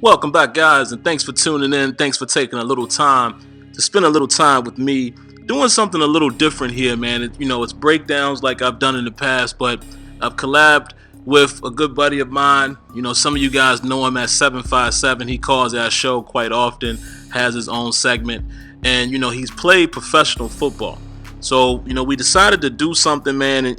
Welcome back, guys, and thanks for tuning in. Thanks for taking a little time to spend a little time with me doing something a little different here, man. It's breakdowns like I've done in the past, but I've collabed with a good buddy of mine. Some of you guys know him as 757. He calls our show quite often, has his own segment, and he's played professional football. So we decided to do something, man, and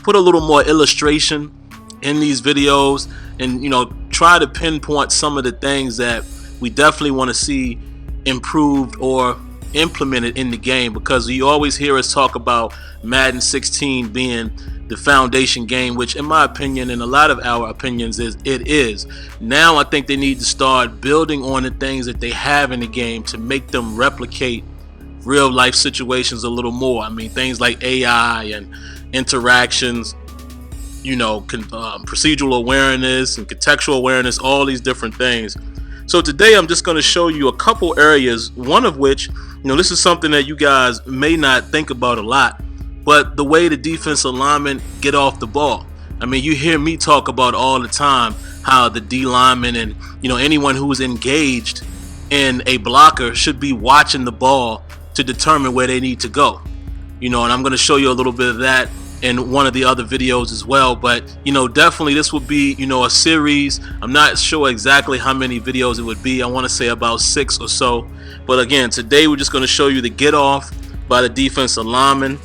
put a little more illustration in these videos, and try to pinpoint some of the things that we definitely want to see improved or implemented in the game, because you always hear us talk about Madden 16 being the foundation game, which in my opinion and a lot of our opinions it is. Now I think they need to start building on the things that they have in the game to make them replicate real life situations a little more. I mean, things like AI and interactions, procedural awareness and contextual awareness, all these different things. So today I'm just going to show you a couple areas, one of which, this is something that you guys may not think about a lot, but the way the defensive linemen get off the ball. I mean, you hear me talk about all the time how the D lineman and anyone who is engaged in a blocker should be watching the ball to determine where they need to go. And I'm going to show you a little bit of that in one of the other videos as well. But definitely this would be a series. I'm not sure exactly how many videos it would be. I want to say about 6 or so. But again, today we're just going to show you the get off by the defensive lineman,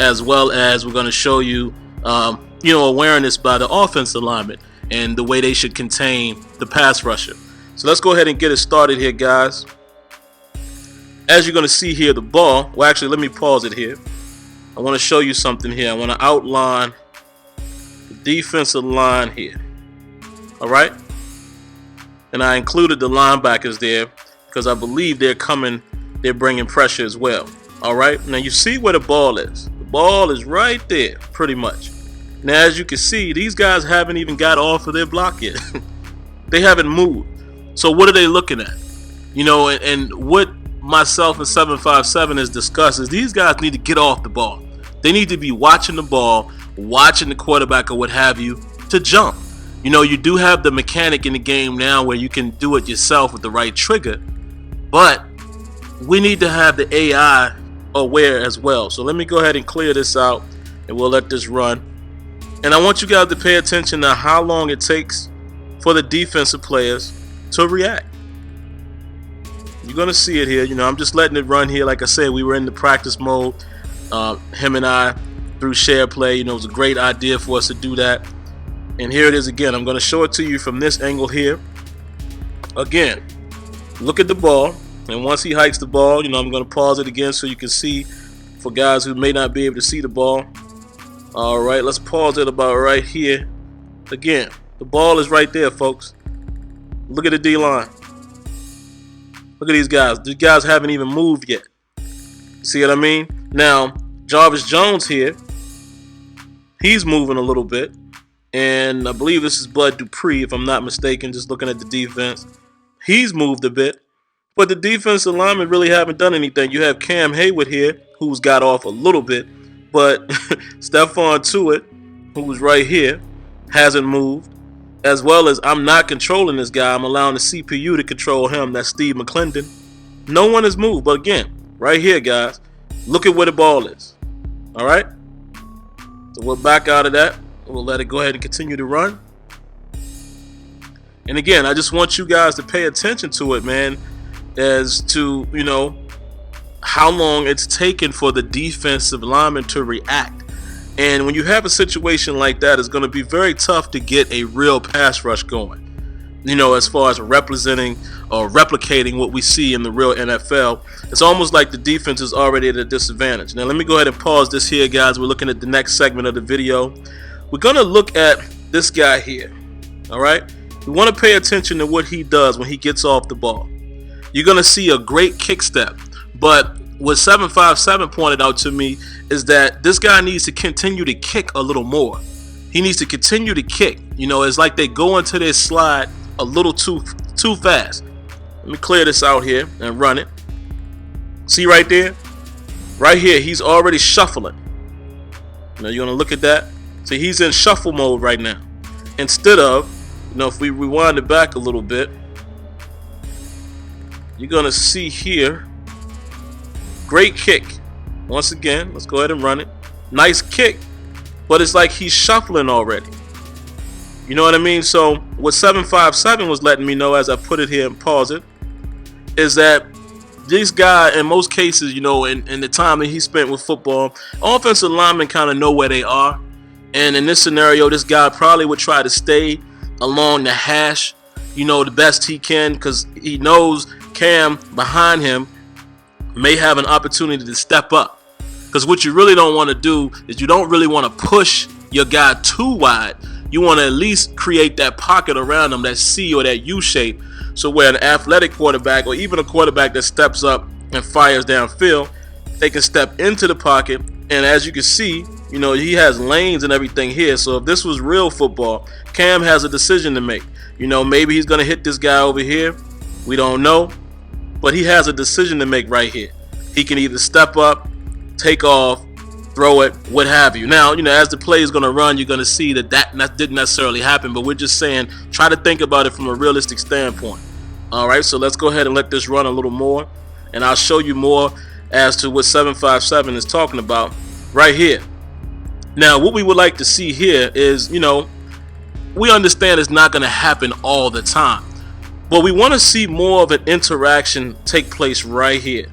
as well as we're going to show you awareness by the offensive lineman and the way they should contain the pass rusher. So let's go ahead and get it started here, guys. As you're going to see here, the ball, well, actually, let me pause it here. I want to show you something here. I want to outline the defensive line here. All right. And I included the linebackers there because I believe they're bringing pressure as well. All right. Now you see where the ball is. The ball is right there, pretty much. Now, as you can see, these guys haven't even got off of their block yet. They haven't moved. So what are they looking at? And what myself and 757 has discussed is these guys need to get off the ball. They need to be watching the ball, watching the quarterback or what have you to jump. You do have the mechanic in the game now where you can do it yourself with the right trigger, but we need to have the AI aware as well. So let me go ahead and clear this out and we'll let this run. And I want you guys to pay attention to how long it takes for the defensive players to react. You're going to see it here. I'm just letting it run here. Like I said, we were in the practice mode. Him and I, through share play, it was a great idea for us to do that. And here it is again. I'm going to show it to you from this angle here. Again, look at the ball. And once he hikes the ball, I'm going to pause it again so you can see for guys who may not be able to see the ball. All right, let's pause it about right here. Again, the ball is right there, folks. Look at the D-line. Look at these guys. These guys haven't even moved yet. See what I mean? Now, Jarvis Jones here, he's moving a little bit. And I believe this is Bud Dupree, if I'm not mistaken, just looking at the defense. He's moved a bit. But the defensive linemen really haven't done anything. You have Cam Hayward here, who's got off a little bit. But Stephon Tuitt, who's right here, hasn't moved. As well as I'm not controlling this guy. I'm allowing the CPU to control him. That's Steve McClendon. No one has moved. But again, right here, guys, look at where the ball is. All right? So we're back out of that. We'll let it go ahead and continue to run. And again, I just want you guys to pay attention to it, man, as to, how long it's taken for the defensive lineman to react. And when you have a situation like that, it's going to be very tough to get a real pass rush going. As far as representing or replicating what we see in the real NFL, it's almost like the defense is already at a disadvantage. Now, let me go ahead and pause this here, guys. We're looking at the next segment of the video. We're going to look at this guy here. All right? We want to pay attention to what he does when he gets off the ball. You're going to see a great kick step. But what 757 pointed out to me is that this guy needs to continue to kick a little more. He needs to continue to kick. It's like they go into this slide a little too fast. Let me clear this out here and run it. See right there? Right here, he's already shuffling. Now you're going to look at that. See, he's in shuffle mode right now. Instead of If we rewind it back a little bit, you're going to see here, great kick. Once again, let's go ahead and run it. Nice kick, but it's like he's shuffling already. You know what I mean? So what 757 was letting me know, as I put it here and pause it, is that this guy, in most cases, in the time that he spent with football, offensive linemen kind of know where they are. And in this scenario, this guy probably would try to stay along the hash, the best he can, because he knows Cam behind him may have an opportunity to step up. Because what you really don't want to do is you don't really want to push your guy too wide. You want to at least create that pocket around him, that C or that U shape, so where an athletic quarterback or even a quarterback that steps up and fires downfield, they can step into the pocket. And as you can see, he has lanes and everything here. So if this was real football, Cam has a decision to make. Maybe he's going to hit this guy over here. We don't know. But he has a decision to make right here. He can either step up, take off, throw it, what have you. Now, as the play is going to run, you're going to see that didn't necessarily happen. But we're just saying, try to think about it from a realistic standpoint. All right, so let's go ahead and let this run a little more. And I'll show you more as to what 757 is talking about right here. Now, what we would like to see here is, we understand it's not going to happen all the time. But we want to see more of an interaction take place right here.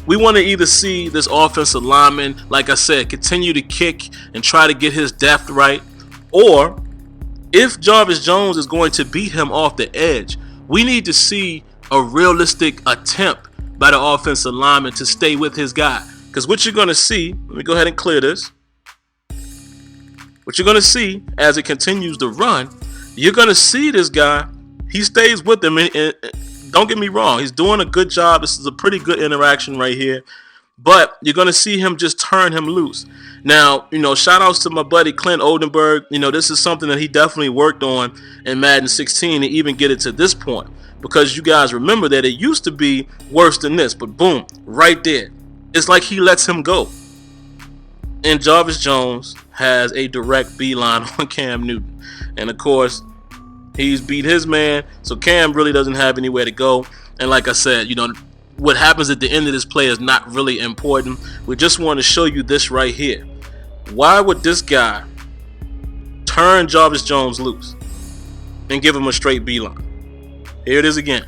We want to either see this offensive lineman, like I said, continue to kick and try to get his depth right. Or if Jarvis Jones is going to beat him off the edge, we need to see a realistic attempt by the offensive lineman to stay with his guy. Because what you're going to see, let me go ahead and clear this. What you're going to see as it continues to run, you're going to see this guy, he stays with him. And don't get me wrong, he's doing a good job. This is a pretty good interaction right here. But you're going to see him just turn him loose. Now, shout outs to my buddy Clint Oldenburg. This is something that he definitely worked on in Madden 16 to even get it to this point. Because you guys remember that it used to be worse than this. But boom, right there. It's like he lets him go. And Jarvis Jones has a direct beeline on Cam Newton. And of course, he's beat his man. So Cam really doesn't have anywhere to go. And like I said, what happens at the end of this play is not really important. We just want to show you this right here. Why would this guy turn Jarvis Jones loose and give him a straight beeline? Here it is again.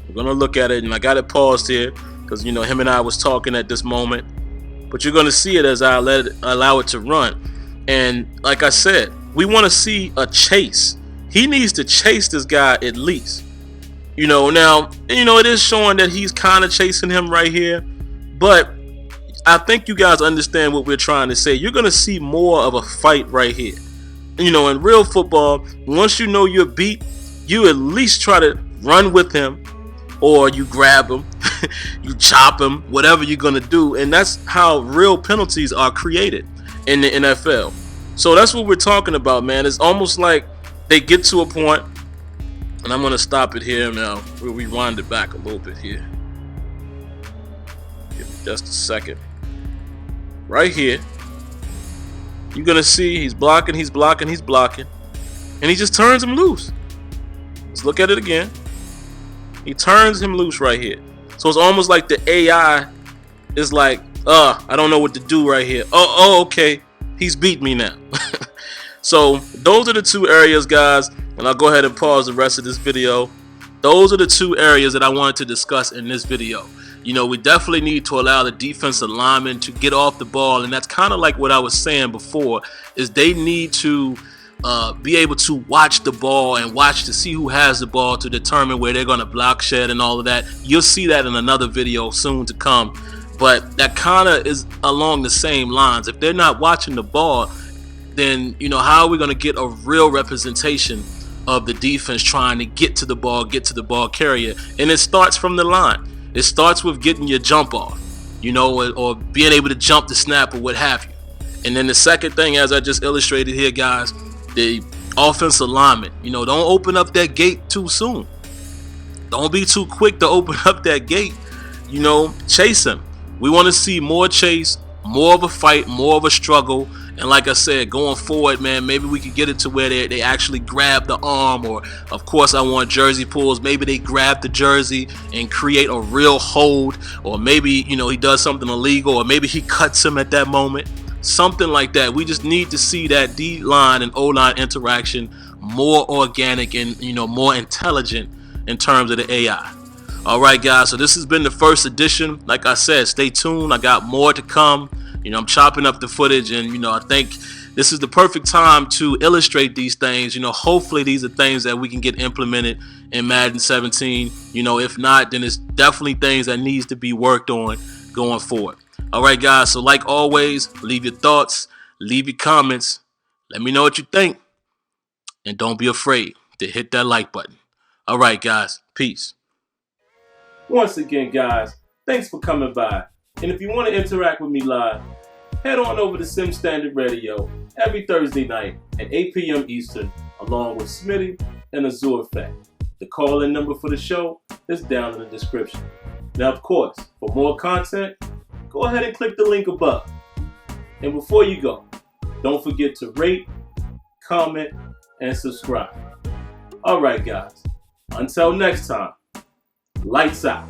We're going to look at it, and I got it paused here because, him and I was talking at this moment. But you're going to see it as I allow it to run. And like I said, we want to see a chase. He needs to chase this guy at least. Now, it is showing that he's kind of chasing him right here. But I think you guys understand what we're trying to say. You're going to see more of a fight right here. In real football, once you know you're beat, you at least try to run with him, or you grab him, you chop him, whatever you're going to do. And that's how real penalties are created in the NFL. So that's what we're talking about, man. It's almost like they get to a point, and I'm going to stop it here now. We'll rewind it back a little bit here. Give me just a second. Right here, you're going to see he's blocking, and he just turns him loose. Let's look at it again. He turns him loose right here. So it's almost like the AI is like, I don't know what to do right here. Oh, okay. He's beat me now. So those are the two areas, guys. And I'll go ahead and pause the rest of this video. Those are the two areas that I wanted to discuss in this video. We definitely need to allow the defensive linemen to get off the ball. And that's kind of like what I was saying before, is they need to be able to watch the ball and watch to see who has the ball to determine where they're going to block shed and all of that. You'll see that in another video soon to come. But that kind of is along the same lines. If they're not watching the ball, then, how are we going to get a real representation of the defense trying to get to the ball carrier? And it starts from the line. It starts with getting your jump off, or being able to jump the snap or what have you. And then the second thing, as I just illustrated here, guys, the offensive lineman, don't open up that gate too soon. Don't be too quick to open up that gate. Chase him. We want to see more chase, more of a fight, more of a struggle, And like I said, going forward, man, maybe we could get it to where they actually grab the arm, or of course I want jersey pulls. Maybe they grab the jersey and create a real hold, or maybe, you know, he does something illegal, or maybe he cuts him at that moment. Something like that. We just need to see that D-line and O-line interaction more organic and, you know, more intelligent in terms of the AI. All right, guys, so this has been the first edition. Like I said, stay tuned. I got more to come. You know, I'm chopping up the footage, and, you know, I think this is the perfect time to illustrate these things. You know, hopefully these are things that we can get implemented in Madden 17. You know, if not, then it's definitely things that needs to be worked on going forward. All right, guys, so like always, leave your thoughts, leave your comments. Let me know what you think, and don't be afraid to hit that like button. All right, guys, peace. Once again, guys, thanks for coming by. And if you want to interact with me live, head on over to Sim Standard Radio every Thursday night at 8 p.m. Eastern, along with Smitty and Azure Fact. The call-in number for the show is down in the description. Now, of course, for more content, go ahead and click the link above. And before you go, don't forget to rate, comment, and subscribe. All right, guys, until next time, lights out.